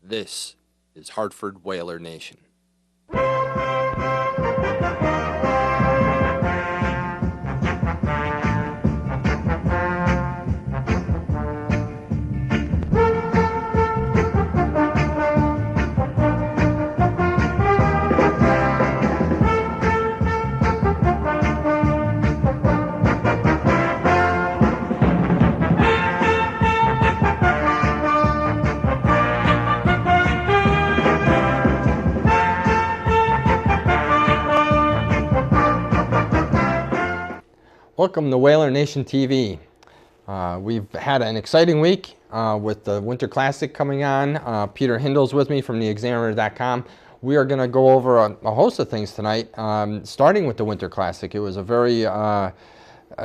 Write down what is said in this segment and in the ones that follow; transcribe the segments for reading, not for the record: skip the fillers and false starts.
This is Hartford Whaler Nation. Welcome to Whaler Nation TV. We've had an exciting week with the Winter Classic coming on. Peter Hindle's with me from theexaminer.com. We are going to go over a host of things tonight, starting with the Winter Classic. It was a very a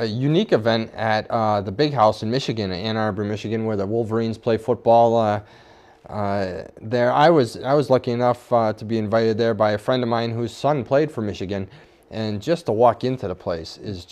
unique event at the Big House in Michigan, Ann Arbor, Michigan, where the Wolverines play football. There, I was lucky enough to be invited there by a friend of mine whose son played for Michigan. And just to walk into the place is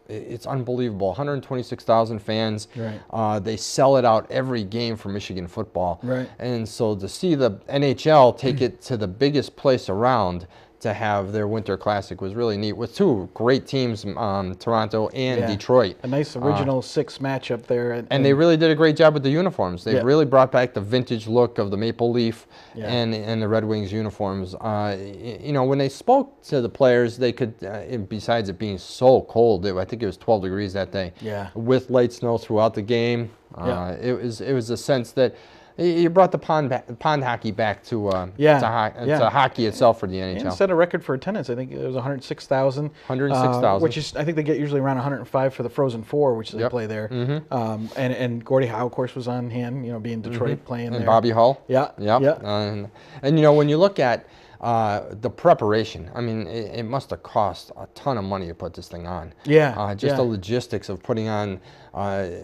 it's unbelievable. 126,000 fans. Right. They sell it out every game for Michigan football. Right. And so to see the NHL take it to the biggest place around to have their Winter Classic was really neat, with two great teams, Toronto and Detroit. A nice original six matchup there. And they really did a great job with the uniforms. They really brought back the vintage look of the Maple Leaf and the Red Wings uniforms. You know, when they spoke to the players, they could, besides it being so cold, I think it was 12 degrees that day, with light snow throughout the game. It was a sense that you brought the pond hockey back to hockey itself for the NHL. And set a record for attendance. I think it was 106,000. 106,000. Which is, I think they get usually around 105 for the Frozen Four, which they play there. And Gordie Howe, of course, was on hand, you know, being Detroit playing and there. And Bobby Hull. Yeah. And you know, when you look at the preparation, I mean, it must have cost a ton of money to put this thing on. Just the logistics of putting on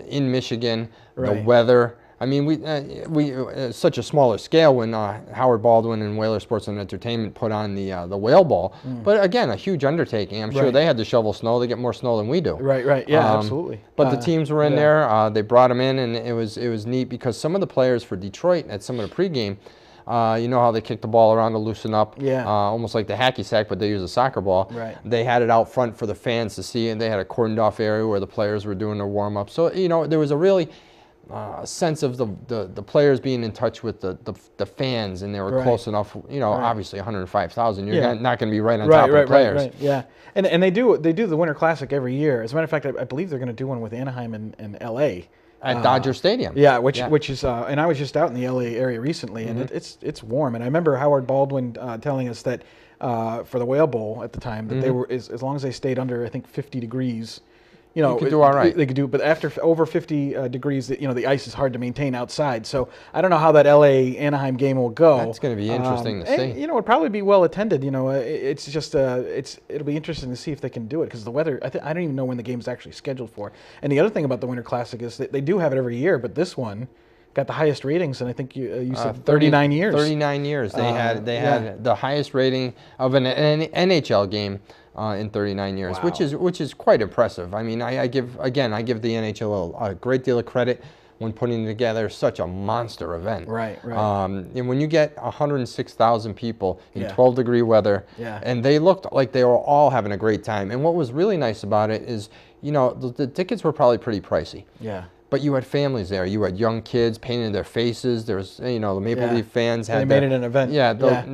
in Michigan, the weather. I mean, we such a smaller scale when Howard Baldwin and Whaler Sports and Entertainment put on the Whale Ball. But again, a huge undertaking. I'm sure they had to shovel snow. They get more snow than we do. Right. Yeah, absolutely. But the teams were in there. They brought them in, and it was neat because some of the players for Detroit at some of the pregame, you know how they kick the ball around to loosen up, almost like the hacky sack, but they use a soccer ball. They had it out front for the fans to see, and they had a cordoned off area where the players were doing their warm up. So you know, there was a really sense of the players being in touch with the fans, and they were close enough. You know, obviously 105,000. You're not going to be right on top of the players. And they do the Winter Classic every year. As a matter of fact, I believe they're going to do one with Anaheim and L.A. at Dodger Stadium. Which is and I was just out in the L.A. area recently, and it's warm. And I remember Howard Baldwin telling us that for the Whale Bowl at the time that they were as long as they stayed under, I think, 50 degrees. You know, you could do all right. They could do, but after over 50 degrees, you know, the ice is hard to maintain outside. So I don't know how that LA Anaheim game will go. That's going to be interesting to see. You know, it'll probably be well attended. You know, it's just it'll be interesting to see if they can do it, because the weather. I don't even know when the game's actually scheduled for. And the other thing about the Winter Classic is that they do have it every year, but this one got the highest ratings, and I think you said 39 years. 39 years. They had the highest rating of an NHL game in 39 years, which is quite impressive. I mean, I give the NHL a great deal of credit when putting together such a monster event. Right. And when you get 106,000 people in 12-degree weather, and they looked like they were all having a great time. And what was really nice about it is, you know, the tickets were probably pretty pricey. But you had families there. You had young kids painting their faces. There was, you know, the Maple Leaf fans had. They made it an event.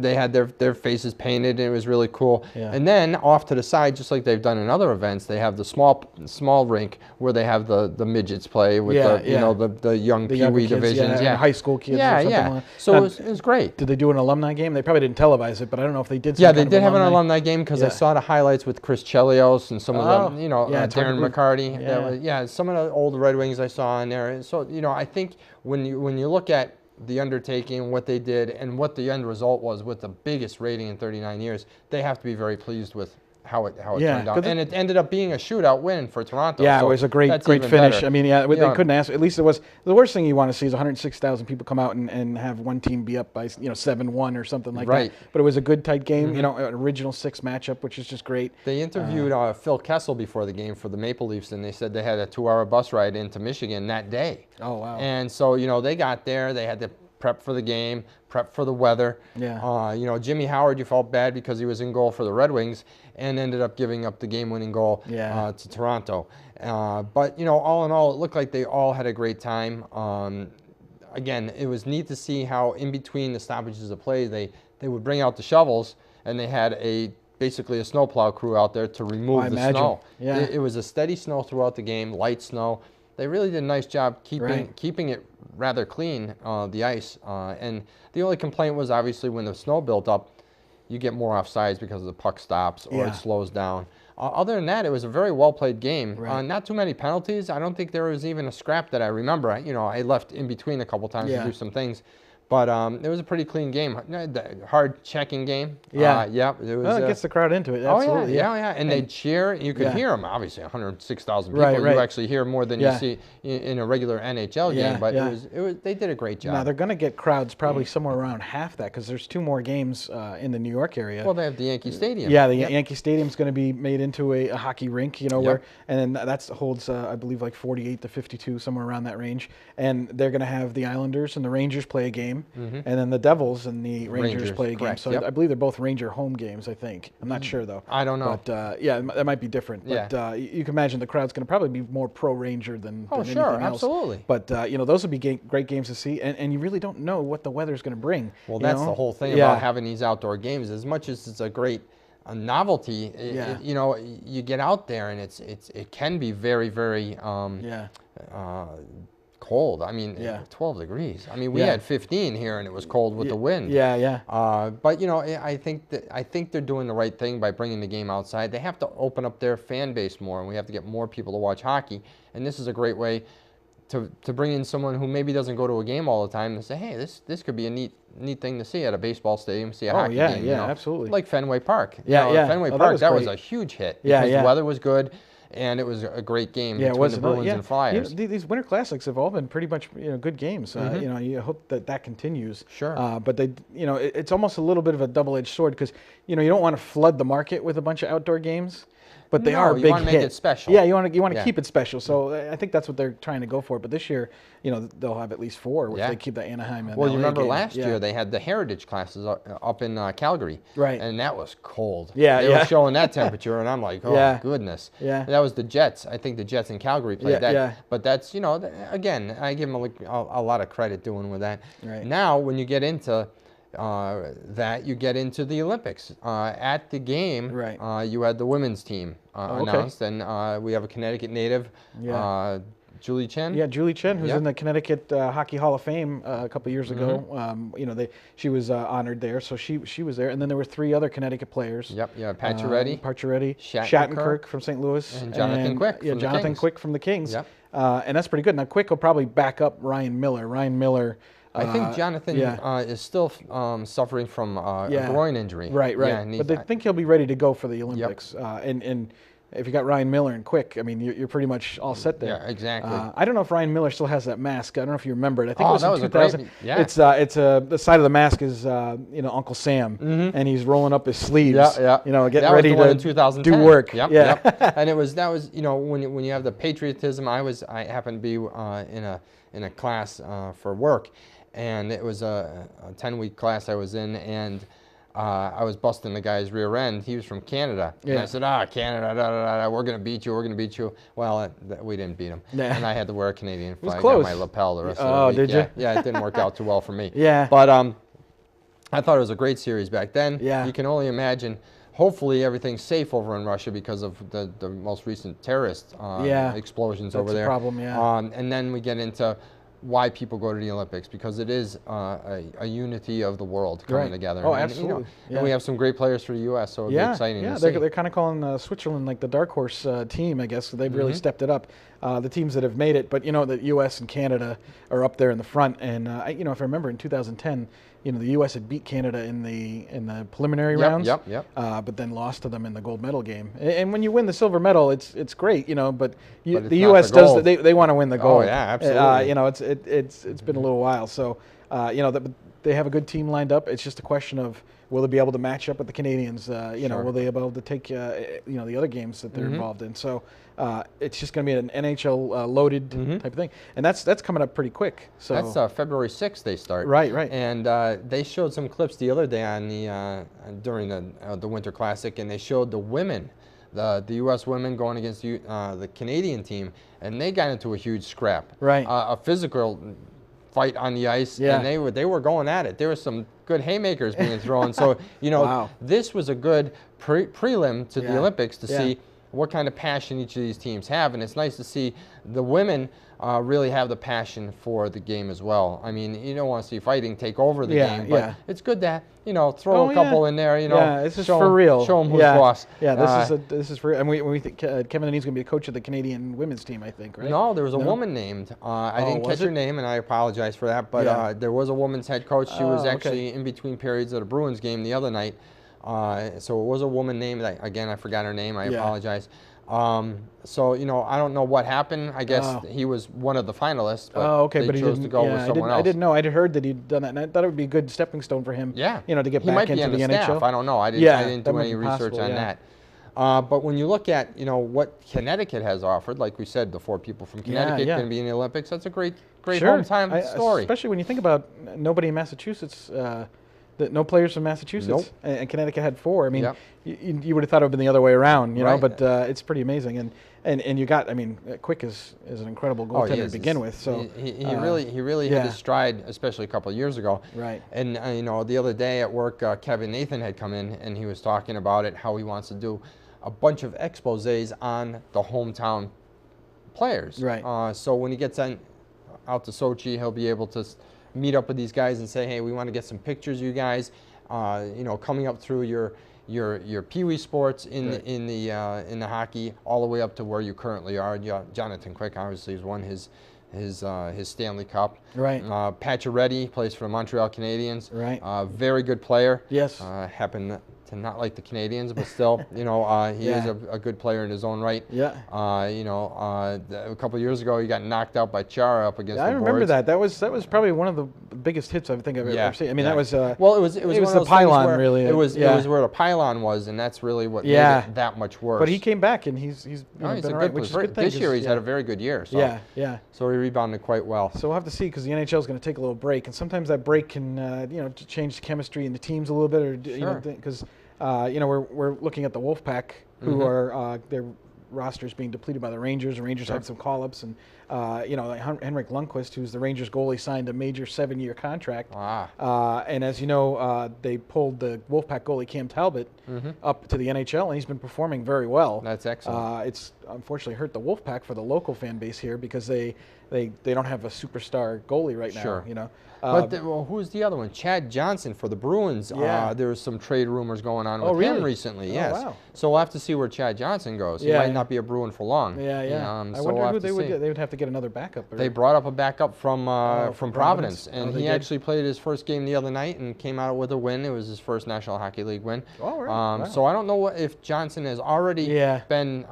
They had their faces painted, and it was really cool. And then off to the side, just like they've done in other events, they have the small rink where they have the midgets play with the young Pee-wee divisions, high school kids. Or something like. So it was great. Did they do an alumni game? They probably didn't televise it, but I don't know if they did. They did have an alumni game, because I saw the highlights with Chris Chelios and some of the, you know, Darren McCarty. Some of the old Red Wings I saw in there. So, you know, I think when you look at the undertaking, what they did, and what the end result was with the biggest rating in 39 years, they have to be very pleased with how it turned out. And it ended up being a shootout win for Toronto. So it was a great finish. Better. I mean, they couldn't ask. At least it was the worst thing you want to see is 106,000 people come out and have one team be up by 7-1 or something like that. But it was a good tight game. You know, an original six matchup, which is just great. They interviewed Phil Kessel before the game for the Maple Leafs, and they said they had a 2-hour bus ride into Michigan that day. Oh wow! And so, you know, they got there. They had to prep for the game, prep for the weather. Yeah. You know, Jimmy Howard, you felt bad because he was in goal for the Red Wings and ended up giving up the game-winning goal to Toronto. But, you know, all in all, it looked like they all had a great time. Again, it was neat to see how in between the stoppages of play, they would bring out the shovels, and they had basically a snowplow crew out there to remove the snow. Yeah. It was a steady snow throughout the game, light snow. They really did a nice job keeping it rather clean, the ice. And the only complaint was obviously when the snow built up, you get more offsides because the puck stops or it slows down. Other than that, it was a very well-played game. Not too many penalties. I don't think there was even a scrap that I remember. You know, I left in between a couple times to do some things. But it was a pretty clean game. Hard checking game. Yeah. Yeah. It was, well, it gets the crowd into it. Absolutely. Oh, yeah. And they'd cheer. You could hear them, obviously, 106,000 people. You actually hear more than you see in a regular NHL game. But they did a great job. Now, they're going to get crowds probably somewhere around half that because there's 2 more games in the New York area. Well, they have the Yankee Stadium. Yeah, the Yankee Stadium's going to be made into a hockey rink, you know, and then that holds, I believe, like 48 to 52, somewhere around that range. And they're going to have the Islanders and the Rangers play a game. And then the Devils and the Rangers play a game. So I believe they're both Ranger home games, I think. I'm not sure, though. I don't know. But, yeah, that might be different. But you can imagine the crowd's going to probably be more pro-Ranger than anything else. Absolutely. But, you know, those would be great games to see. And you really don't know what the weather's going to bring. Well, that's the whole thing about having these outdoor games. As much as it's a great novelty, you know, you get out there and it can be very, very cold. I mean, 12 degrees. I mean, we had 15 here, and it was cold with the wind. But you know, I think they're doing the right thing by bringing the game outside. They have to open up their fan base more, and we have to get more people to watch hockey. And this is a great way to bring in someone who maybe doesn't go to a game all the time and say, hey, this could be a neat thing to see at a baseball stadium, see a hockey game. Yeah, absolutely. Like Fenway Park. Fenway Park, that was a huge hit because the weather was good. And it was a great game between the Bruins and Flyers. You know, these Winter Classics have all been pretty much good games. You know, you hope that continues. Sure. But it's almost a little bit of a double-edged sword because you don't want to flood the market with a bunch of outdoor games. But they are a big hit. You want to make it special. Yeah, you want to keep it special. So I think that's what they're trying to go for. But this year, they'll have at least 4, which they keep the Anaheim and Well, LA you remember game. last year they had the Heritage classes up in Calgary. Right. And that was cold. They were showing that temperature, and I'm like, oh, goodness. Yeah. That was the Jets. I think the Jets in Calgary played that. Yeah. But that's, again, I give them a lot of credit doing with that. Right. Now, when you get into that, you get into the Olympics. At the game, you had the women's team announced, and we have a Connecticut native, Julie Chen. Yeah, Julie Chen, who's in the Connecticut Hockey Hall of Fame a couple years ago. She was honored there, so she was there. And then there were 3 other Connecticut players. Pacioretty, Shattenkirk from St. Louis, and Jonathan Quick. Yeah, Jonathan Quick from the Kings. Yep. And that's pretty good. Now Quick will probably back up Ryan Miller. Ryan Miller. I think Jonathan is still suffering from a groin injury. Right. Yeah, but they think he'll be ready to go for the Olympics. And if you got Ryan Miller and Quick, I mean, you're pretty much all set there. Yeah, exactly. I don't know if Ryan Miller still has that mask. I don't know if you remember it. I think it was in 2000. It's the side of the mask is Uncle Sam, and he's rolling up his sleeves. Getting ready to do work. Yep. And that was when you have the patriotism. I happened to be in a class for work. And it was a 10-week class I was in, and I was busting the guy's rear end. He was from Canada. And I said, Canada, we're going to beat you. Well, we didn't beat him. Yeah. And I had to wear a Canadian flag on my lapel the rest of the week. Did you? Yeah, it didn't work out too well for me. Yeah. But I thought it was a great series back then. Yeah. You can only imagine. Hopefully everything's safe over in Russia because of the most recent terrorist explosions over there. That's a problem, and then we get into why people go to the Olympics, because it is a unity of the world coming together. Oh, absolutely. And we have some great players for the U.S., so it'll be exciting to see. They're kind of calling Switzerland like the dark horse team, I guess. They've really stepped it up. The teams that have made it, but the U.S. and Canada are up there in the front. And if I remember in 2010, the U.S. had beat Canada in the preliminary rounds, but then lost to them in the gold medal game. And when you win the silver medal, it's great, but the U.S. they want to win the gold. Oh yeah, absolutely. It's been a little while, so they have a good team lined up. It's just a question of will they be able to match up with the Canadians? You know, Sure. will they be able to take you know, the other games that they're involved in? So it's just going to be an NHL loaded type of thing, and that's coming up pretty quick. So That's February 6th they start. Right, right. And they showed some clips the other day on the during the Winter Classic, and they showed the women, the U.S. women going against the Canadian team, and they got into a huge scrap. Right. A physical fight on the ice, Yeah. and they were going at it. There were some good haymakers being thrown. So you know, Wow. this was a good prelim to the Yeah. Olympics to Yeah. see what kind of passion each of these teams have, and it's nice to see the women really have the passion for the game as well. I mean, you don't want to see fighting take over the Yeah, game, but yeah. it's good to, you know, throw Oh, a couple yeah. in there, you know. Yeah, this is show for 'em- real. Show them who's yeah. boss. Yeah, this is for real. And we think Kevin Deneen's going to be a coach of the Canadian women's team, I think, right? No, there was a No? woman named. I Oh, didn't was catch her it? name, and I apologize for that. But Yeah. there was a woman's head coach. She was Oh, okay. actually in between periods of the Bruins game the other night. So it was a woman named. Again, I forgot her name. I Yeah. apologize. So you know, I don't know what happened. I guess Oh. he was one of the finalists, but Oh, okay, they but he chose didn't to go yeah, with someone else. I didn't know. I'd heard that he'd done that, and I thought it would be a good stepping stone for him. Yeah, You know, to get he back might be into on the the NHL. staff. I don't know. I didn't Yeah, do that might any be research possible, on yeah. that. But when you look at, you know, what Connecticut has offered, like we said, the 4 people from Connecticut yeah. going to be in the Olympics. That's a great Sure. hometown story. Especially when you think about nobody in Massachusetts, no players from Massachusetts. Nope. And Connecticut had 4. I mean, Yep. you would have thought it would have been the other way around, you know, Right. but it's pretty amazing. And you got, I mean, Quick is an incredible Oh, he goaltender to is. begin with. So he really hit yeah. his stride, especially a couple of years ago. Right. And you know, the other day at work, Kevin Nathan had come in and he was talking about it, how he wants to do a bunch of exposés on the hometown players. Right. So when he gets out to Sochi, he'll be able to meet up with these guys and say, hey, we want to get some pictures of you guys, you know, coming up through your Pee-wee sports in the hockey, all the way up to where you currently are. Jonathan Quick obviously has won his Stanley Cup. Right. Pacioretty plays for the Montreal Canadiens. Right. Very good player. Yes. Happened to not like the Canadians, but still, you know, he is Yeah. a good player in his own right. Yeah. You know, a couple of years ago, he got knocked out by Chara up against I the remember boards. that. That was probably one of the biggest hits I think I've ever seen. I mean, yeah. that was well, it was it one was of the those things pylon, where really. It was Yeah. where the pylon was, and that's really what Yeah. made it that much worse. But he came back and he's you know, No, he's been a all right, good which is a good thing. This year 'cause, he's had a very good year. So, yeah, yeah. so he rebounded quite well. So we'll have to see because the NHL is going to take a little break, and sometimes that break can you know change the chemistry in the teams a little bit, or you know Sure. because you know we're looking at the Wolfpack who are their rosters being depleted by the Rangers. The Rangers had some call-ups, and you know like Henrik Lundqvist, who's the Rangers goalie, signed a major 7-year contract. And as you know, they pulled the Wolfpack goalie Cam Talbot up to the NHL, and he's been performing very well. That's excellent. It's unfortunately hurt the Wolfpack for the local fan base here because they don't have a superstar goalie right now. Sure. You know. But well, who's the other one? Chad Johnson for the Bruins. Yeah. There was some trade rumors going on Oh, with him really? recently. Oh, Yes. wow. So we'll have to see where Chad Johnson goes. He Yeah, might yeah. not be a Bruin for long. Yeah, yeah. I So wonder we'll who have they to would see. get. They would have to get another backup. They brought up a backup from from Providence, Providence? Oh, and they he did? actually played his first game the other night and came out with a win. It was his first National Hockey League win. Oh, right. Wow. So I don't know if Johnson has already Yeah. been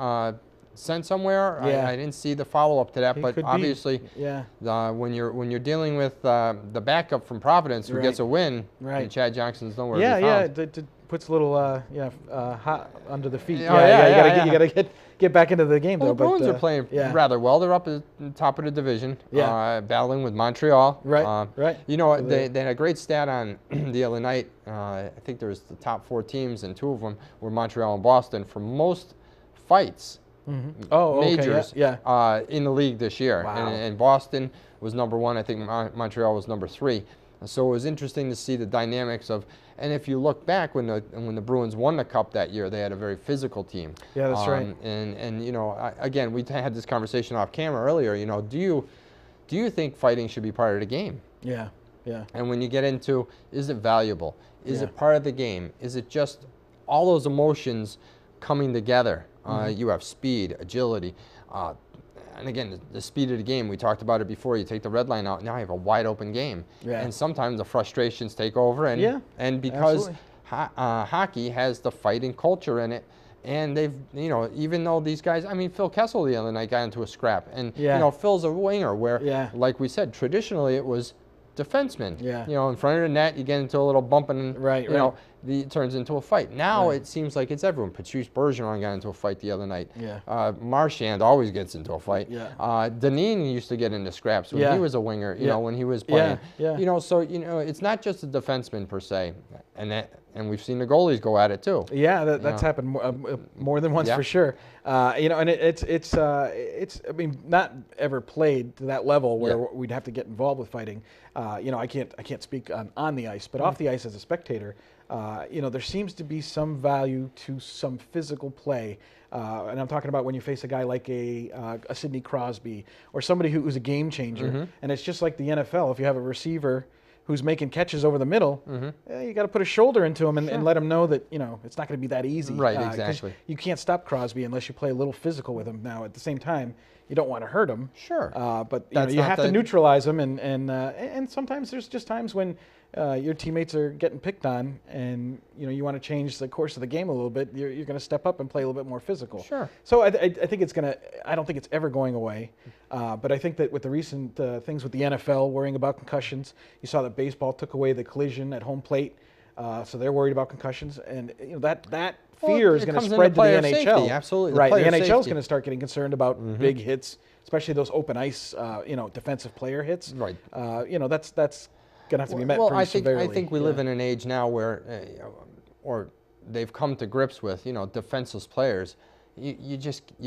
sent somewhere. Yeah. I didn't see the follow up to that, He but could be. obviously, Yeah. when you're dealing with the backup from Providence who Right. gets a win, Right. and Chad Johnson's nowhere Yeah, to be yeah. found. It puts a little hot under the feet. Oh, yeah, You gotta get back into the game Well, though. the Bruins but, are playing yeah. rather well. They're up at the top of the division, Yeah. battling with Montreal. Right, right. You know, So they had a great stat on the other night. I think there was the top 4 teams, and 2 of them were Montreal and Boston for most fights. Oh, okay, Majors yeah. in the league this year. Wow. And Boston was number 1. I think Montreal was number 3. So it was interesting to see the dynamics of, and if you look back when the Bruins won the Cup that year, they had a very physical team. Yeah, that's right. And you know, again, we had this conversation off camera earlier. You know, do you think fighting should be part of the game? Yeah, yeah. And when you get into, is it valuable? Is Yeah. it part of the game? Is it just all those emotions coming together? You have speed, agility, and again, the speed of the game. We talked about it before. You take the red line out, now you have a wide open game. Yeah. And sometimes the frustrations take over. And, Yeah, and because absolutely. hockey has the fighting culture in it, and they've, you know, even though these guys, I mean, Phil Kessel the other night got into a scrap. And, Yeah. you know, Phil's a winger where, Yeah. like we said, traditionally it was defensemen. Yeah. You know, in front of the net, you get into a little bump and Right, you know, it turns into a fight. Now Right. it seems like it's everyone. Patrice Bergeron got into a fight the other night. Yeah. Marchand always gets into a fight. Yeah. Dineen used to get into scraps when Yeah. he was a winger, you Yeah. know, when he was playing. Yeah. You know, so, you know, it's not just the defensemen per se. And we've seen the goalies go at it too. Yeah, that's happened more than once Yeah. for sure. You know, and it's I mean, not ever played to that level where we'd have to get involved with fighting. You know, I can't speak on the ice, but off the ice as a spectator, you know, there seems to be some value to some physical play. And I'm talking about when you face a guy like a Sidney Crosby or somebody who's a game changer. And it's just like the NFL. If you have a receiver who's making catches over the middle, you got to put a shoulder into him and let him know that, you know, it's not going to be that easy. Right, exactly. You can't stop Crosby unless you play a little physical with him. Now, at the same time, you don't want to hurt him. Sure. But you know, you have to neutralize him, and sometimes there's just times when your teammates are getting picked on, and you know you want to change the course of the game a little bit. You're going to step up and play a little bit more physical. Sure. So I think it's going to. I don't think it's ever going away. But I think that with the recent things with the NFL worrying about concussions, you saw that baseball took away the collision at home plate, so they're worried about concussions, and you know that fear is going to spread to the NHL. Safety, absolutely. Right. The NHL is going to start getting concerned about big hits, especially those open ice, you know, defensive player hits. Right. You know, that's going to have to be met pretty severely. I think we live in an age now where, or they've come to grips with, you know, defenseless players. You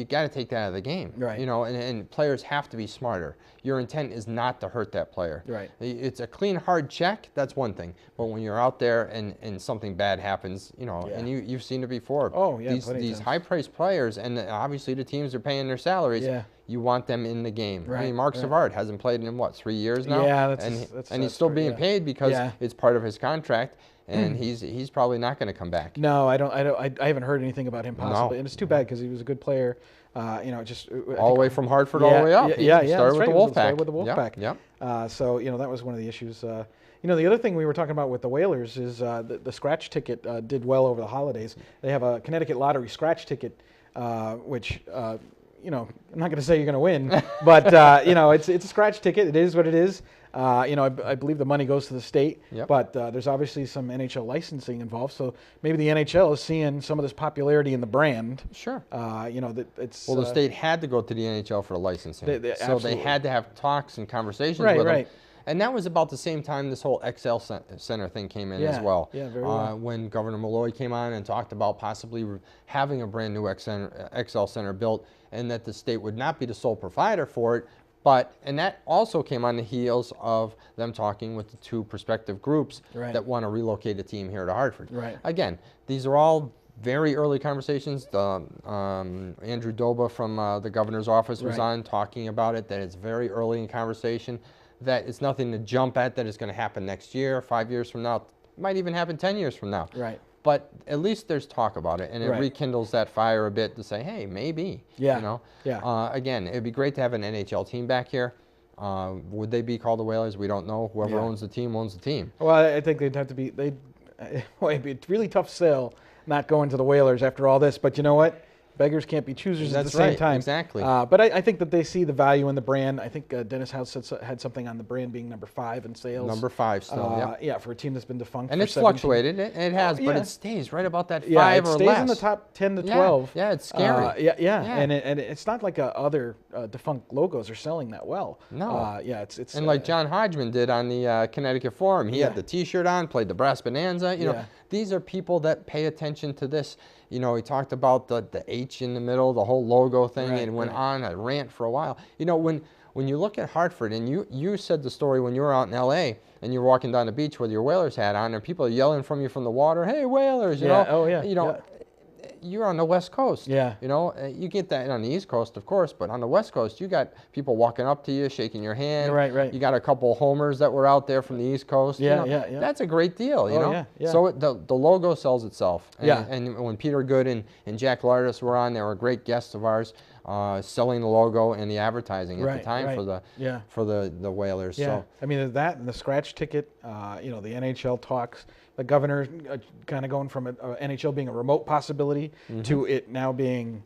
got to take that out of the game. Right. You know, and players have to be smarter. Your intent is not to hurt that player. Right. It's a clean, hard check. That's one thing. But when you're out there and something bad happens, you know, and you've seen it before. Oh, yeah. These high-priced players, and obviously the teams are paying their salaries. Yeah. You want them in the game. Right, I mean, Mark Savard hasn't played in, what, 3 years now? Yeah, and he's still being paid because it's part of his contract, and he's probably not going to come back. No, I haven't heard anything about him possibly, and it's too bad because he was a good player. You know, just all the way from Hartford all the way up. Yeah, Started with the Wolfpack. Started with the Wolfpack. Yep. So you know that was one of the issues. You know, the other thing we were talking about with the Whalers is the scratch ticket did well over the holidays. They have a Connecticut Lottery scratch ticket, which. You know, I'm not going to say you're going to win, but you know, it's a scratch ticket. It is what it is. You know, I believe the money goes to the state, but there's obviously some NHL licensing involved. So maybe the NHL is seeing some of this popularity in the brand. Sure. You know, that it's well, the state had to go to the NHL for the licensing, so they had to have talks and conversations with them. And that was about the same time this whole XL Center thing came in as well. Yeah, very well. When Governor Malloy came on and talked about possibly having a brand new XL Center built, and that the state would not be the sole provider for it. And that also came on the heels of them talking with the two prospective groups that want to relocate a team here to Hartford. Right. Again, these are all very early conversations. Andrew Doba from the governor's office was on talking about it, that it's very early in conversation, that it's nothing to jump at, that it's going to happen next year, 5 years from now. It might even happen 10 years from now. Right. But at least there's talk about it, and it rekindles that fire a bit to say, hey, maybe. Yeah. You know? Yeah. Again, it'd be great to have an NHL team back here. Would they be called the Whalers? We don't know. Whoever owns the team owns the team. Well, I think they'd have to be. It'd be a really tough sell not going to the Whalers after all this. But you know what? Beggars can't be choosers at the same time. Exactly. But I think that they see the value in the brand. I think Dennis House had something on the brand being number 5 in sales. Number 5 still, yeah, for a team that's been defunct and for it's 17. fluctuated. It has, but it stays right about that 5 it or less. stays in the top 10 to 12. Yeah, it's scary. Yeah. And it's not like other defunct logos are selling that well. No. Yeah, it's and like John Hodgman did on the Connecticut Forum, he had the T-shirt on, played the brass bonanza. You know, these are people that pay attention to this. You know, he talked about the H in the middle, the whole logo thing, and went on a rant for a while. You know, when you look at Hartford, and you said the story when you were out in L.A. and you're walking down the beach with your Whalers hat on, and people are yelling from you from the water, "Hey, Whalers!" You know, oh yeah, you know. You're on the West Coast. Yeah. You know, you get that on the East Coast, of course, but on the West Coast, you got people walking up to you, shaking your hand. Right. You got a couple homers that were out there from the East Coast. Yeah, you know, yeah. That's a great deal, you know? Yeah. So the logo sells itself. And, Yeah. And when Peter Good and Jack Lardis were on, they were great guests of ours, selling the logo and the advertising at the time for the Whalers. Yeah. So, I mean, that and the scratch ticket, you know, the NHL talks, the governor kind of going from NHL being a remote possibility to it now being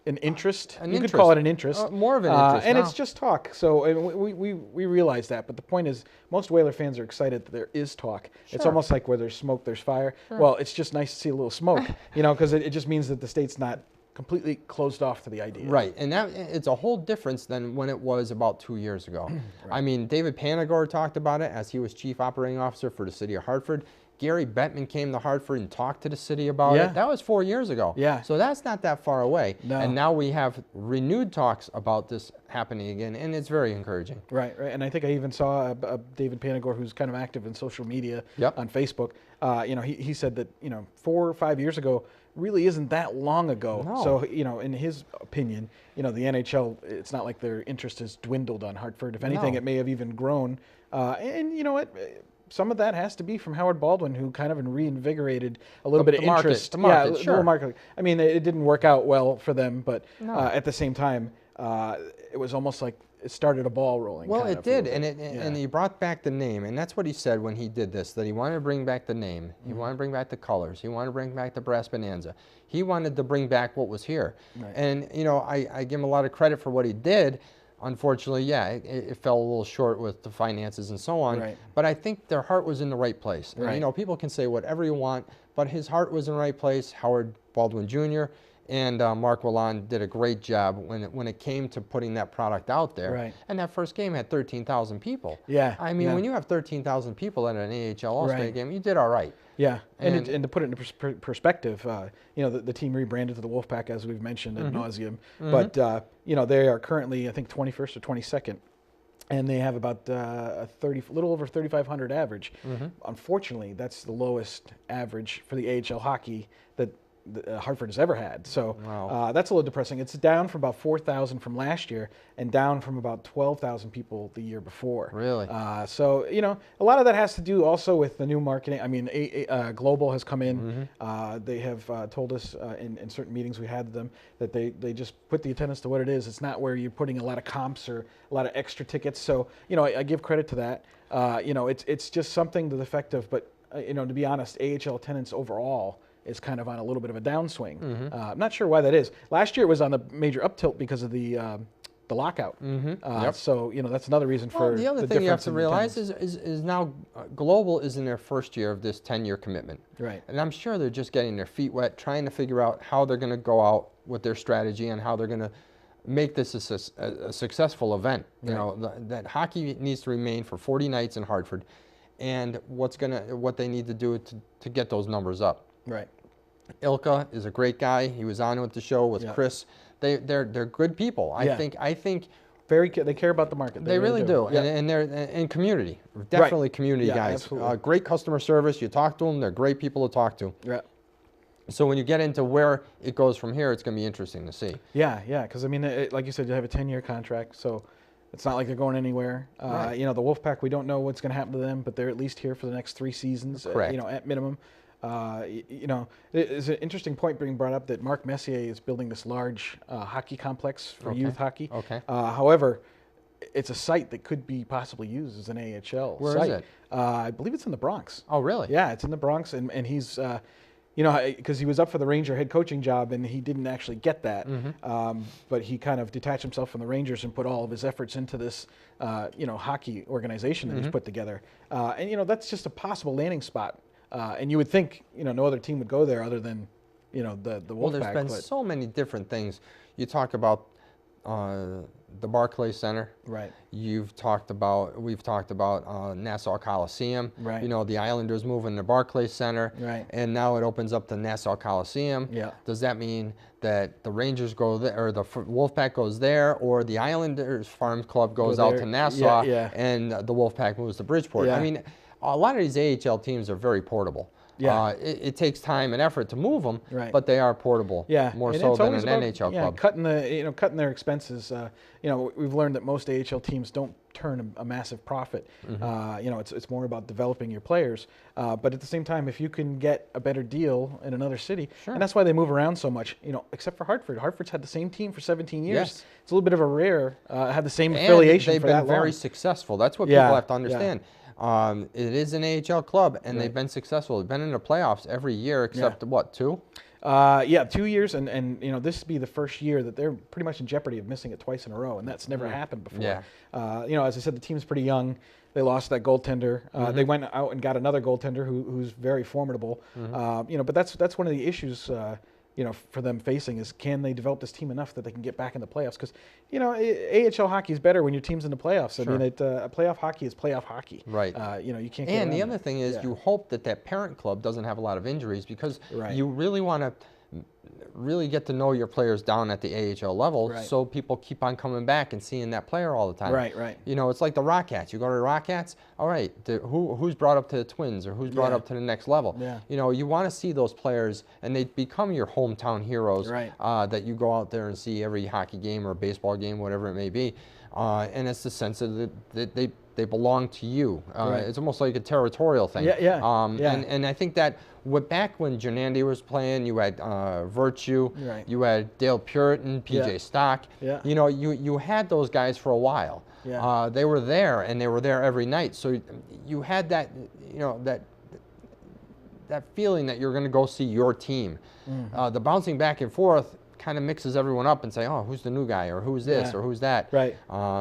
an interest. An you interest. could call it an interest. More of an interest and now. it's just talk. So and we realize that. But the point is, most Whaler fans are excited that there is talk. It's Sure. almost like where there's smoke, there's fire. Well, it's just nice to see a little smoke, because it just means that the state's not completely closed off to the idea. Right, and that it's a whole difference than when it was about 2 years ago. I mean, David Panagore talked about it as he was chief operating officer for the city of Hartford. Gary Bettman came to Hartford and talked to the city about Yeah. it. That was 4 years ago. Yeah. So that's not that far away. No. And now we have renewed talks about this happening again, and it's very encouraging. Right. And I think I even saw David Panagore, who's kind of active in social media Yep. on Facebook. He said that 4 or 5 years ago really isn't that long ago. No. So in his opinion, the NHL, it's not like their interest has dwindled on Hartford. If anything, No. it may have even grown. And you know what? Some of that has to be from Howard Baldwin, who kind of reinvigorated a little bit of the market, interest. the market, yeah, sure. little market. I mean, it didn't work out well for them, but No. at the same time, it was almost like it started a ball rolling. Well, kind it of a little did, bit. and he brought back the name, and that's what he said when he did this, that he wanted to bring back the name, he wanted to bring back the colors, he wanted to bring back the brass bonanza. He wanted to bring back what was here. Right. And, I give him a lot of credit for what he did. Unfortunately, yeah, it fell a little short with the finances and so on. Right. But I think their heart was in the right place. Right. And, people can say whatever you want, but his heart was in the right place. Howard Baldwin Jr. and Mark Wallon did a great job when it came to putting that product out there. Right. And that first game had 13,000 people. Yeah, I mean, yeah. when you have 13,000 people at an AHL All-Star Right. game, you did all right. Yeah, and And- to put it into perspective, the team rebranded to the Wolfpack, as we've mentioned ad nauseum. But they are currently, I think, 21st or 22nd, and they have about a little over 3,500 average. Unfortunately, that's the lowest average for the AHL hockey that Hartford has ever had. So Wow. that's a little depressing. It's down from about 4,000 from last year and down from about 12,000 people the year before. Really? So, a lot of that has to do also with the new marketing. I mean, Global has come in. They have told us in certain meetings we had with them that they just put the attendance to what it is. It's not where you're putting a lot of comps or a lot of extra tickets. So, I give credit to that. It's just something to the effect of, but, to be honest, AHL attendance overall is kind of on a little bit of a downswing. I'm not sure why that is. Last year it was on the major uptilt because of the lockout. Yep. So that's another reason for Well, the other thing you have difference to in realize attendance. is now Global is in their first year of this 10-year commitment. Right. And I'm sure they're just getting their feet wet, trying to figure out how they're going to go out with their strategy and how they're going to make this a successful event. That hockey needs to remain for 40 nights in Hartford, and what they need to do to get those numbers up. Right. Ilka is a great guy. He was on with the show with Yeah. Chris. They're good people. Yeah. I think They care about the market. they really do. Yeah. And they're in community. Definitely community Yeah, guys. absolutely. Great customer service. You talk to them, they're great people to talk to. Yeah. So when you get into where it goes from here, it's going to be interesting to see. Yeah, because I mean, like you said, you have a 10-year contract, so it's not like they're going anywhere. Right. The Wolfpack, we don't know what's going to happen to them, but they're at least here for the next 3 seasons. Correct. At minimum. It's an interesting point being brought up that Marc Messier is building this large hockey complex for youth hockey. Okay. However, it's a site that could be possibly used as an AHL Where site. is it? I believe it's in the Bronx. Oh, really? Yeah, it's in the Bronx, and he's, because he was up for the Ranger head coaching job, and he didn't actually get that. But he kind of detached himself from the Rangers and put all of his efforts into this, hockey organization that he's put together. And that's just a possible landing spot. And you would think, no other team would go there other than, the Wolfpack. Well, there's been so many different things. You talk about the Barclays Center. Right. We've talked about Nassau Coliseum. Right. The Islanders moving to Barclays Center. Right. And now it opens up to Nassau Coliseum. Yeah. Does that mean that the Rangers go there, or the Wolfpack goes there, or the Islanders Farm Club goes out there. to Nassau, Yeah. and the Wolfpack moves to Bridgeport? Yeah. I mean, a lot of these AHL teams are very portable. Yeah. It takes time and effort to move them, Right. but they are portable. Yeah, More and so it's than always an about, NHL club. cutting their expenses. We've learned that most AHL teams don't turn a massive profit. It's more about developing your players. But at the same time, if you can get a better deal in another city, Sure. and that's why they move around so much. Except for Hartford. Hartford's had the same team for 17 years. Yes. It's a little bit of a rare have the same And affiliation they've for been that very long. successful. That's what Yeah, people have to yeah. understand. It is an AHL club, and they've Right. been successful. They've been in the playoffs every year except, what, 2? Yeah, 2 years, and this would be the first year that they're pretty much in jeopardy of missing it twice in a row, and that's never happened before. Yeah. As I said, the team's pretty young. They lost that goaltender. They went out and got another goaltender who's very formidable. But that's one of the issues. For them facing is, can they develop this team enough that they can get back in the playoffs? Because, AHL hockey is better when your team's in the playoffs. Sure. I mean, playoff hockey is playoff hockey. Right. You can't get And the around other that. thing is, Yeah. you hope that parent club doesn't have a lot of injuries, because Right. you really want to really get to know your players down at the AHL level, Right. so people keep on coming back and seeing that player all the time. Right. It's like the Rockets. You go to the Rockets, all right, who's brought up to the Twins, or who's brought Yeah. up to the next level? Yeah. You want to see those players, and they become your hometown heroes. Right. That you go out there and see every hockey game or baseball game, whatever it may be. And it's the sense that they belong to you. Right. It's almost like a territorial thing. Yeah. Yeah. And I think that back when Janandi was playing, you had Virtue, Right. you had Dale Puritan, PJ Yeah. Stock. Yeah. You had those guys for a while. Yeah. They were there, and they were there every night. So you had that, that feeling that you're going to go see your team. The bouncing back and forth kind of mixes everyone up and say, oh, who's the new guy, or who's this, Yeah. or who's that. Right.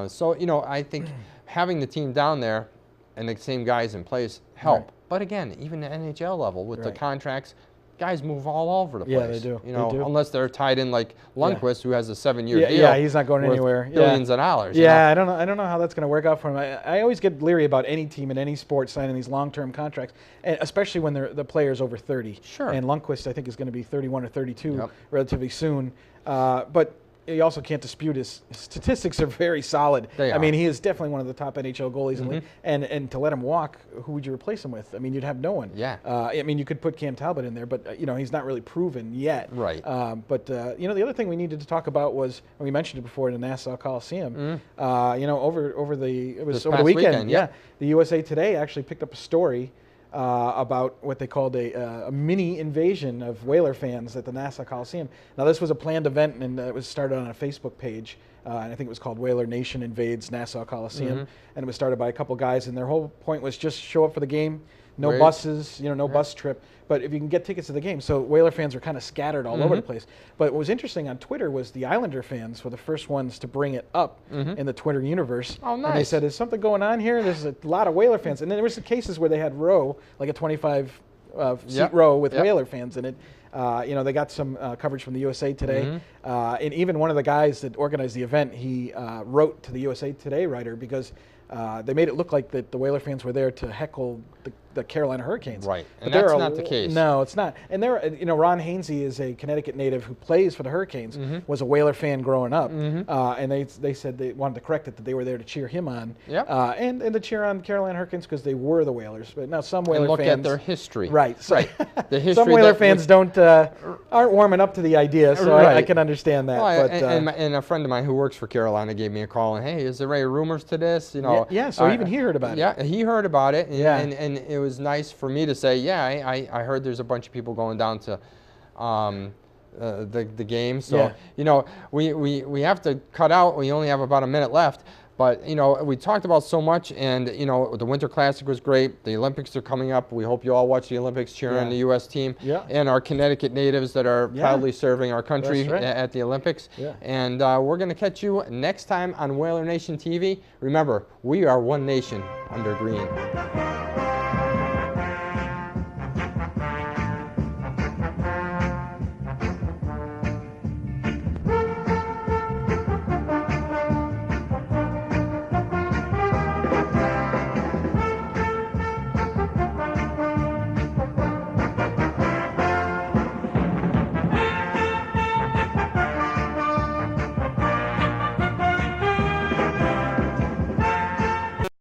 So I think having the team down there and the same guys in place help. Right. But again, even the NHL level with the Right. contracts, guys move all over the place. Yeah, they do. They do. Unless they're tied in like Lundqvist, who has a 7-year deal. Yeah, he's not going worth anywhere. Billions of dollars. Yeah, I don't know how that's going to work out for him. I always get leery about any team in any sport signing these long-term contracts, and especially when the player's over 30. Sure. And Lundqvist, I think, is going to be 31 or 32 Yep. relatively soon. But you also can't dispute his statistics are very solid. They I mean, are. he is definitely one of the top NHL goalies in the league. And to let him walk, who would you replace him with? I mean, you'd have no one. Yeah. I mean, you could put Cam Talbot in there, but he's not really proven yet. Right. But the other thing we needed to talk about was, and we mentioned it before, in the Nassau Coliseum. Over the past weekend. yeah. The USA Today actually picked up a story about what they called a mini invasion of Whaler fans at the Nassau Coliseum. Now, this was a planned event, and it was started on a Facebook page, and I think it was called Whaler Nation Invades Nassau Coliseum, and it was started by a couple guys, and their whole point was just show up for the game, no Great. buses, no bus trip, but if you can get tickets to the game. So Whaler fans were kind of scattered all over the place. But what was interesting on Twitter was the Islander fans were the first ones to bring it up in the Twitter universe. Oh, And they nice. said, is something going on here? There's a lot of Whaler fans. And then there was some cases where they had row, like a 25 seat Yep. row with Yep. Whaler fans in it. They got some coverage from the USA Today. And even one of the guys that organized the event, he wrote to the USA Today writer because they made it look like that the Whaler fans were there to heckle the Carolina Hurricanes. Right. But And there that's are not the case. No, it's not. And there, Ron Hainsey is a Connecticut native who plays for the Hurricanes, was a Whaler fan growing up. And they said they wanted to correct it, that they were there to cheer him on. Yep. And to cheer on the Carolina Hurricanes because they were the Whalers. But now some Whaler And look fans... at their history. Right. So Right. The history some Whaler that fans aren't warming up to the idea, so I Right. can understand that. Well, but, and a friend of mine who works for Carolina gave me a call and, hey, is there any rumors to this? yeah, so even he heard about it. Yeah, he heard about it. And, Yeah. and it was nice for me to say, yeah, I heard there's a bunch of people going down to the game. So, Yeah. we have to cut out. We only have about a minute left. But, we talked about so much, and, the Winter Classic was great. The Olympics are coming up. We hope you all watch the Olympics, cheering on Yeah. the U.S. team Yeah. and our Connecticut natives that are Yeah. proudly serving our country That's right. at the Olympics. Yeah. And we're going to catch you next time on Whaler Nation TV. Remember, we are one nation under green.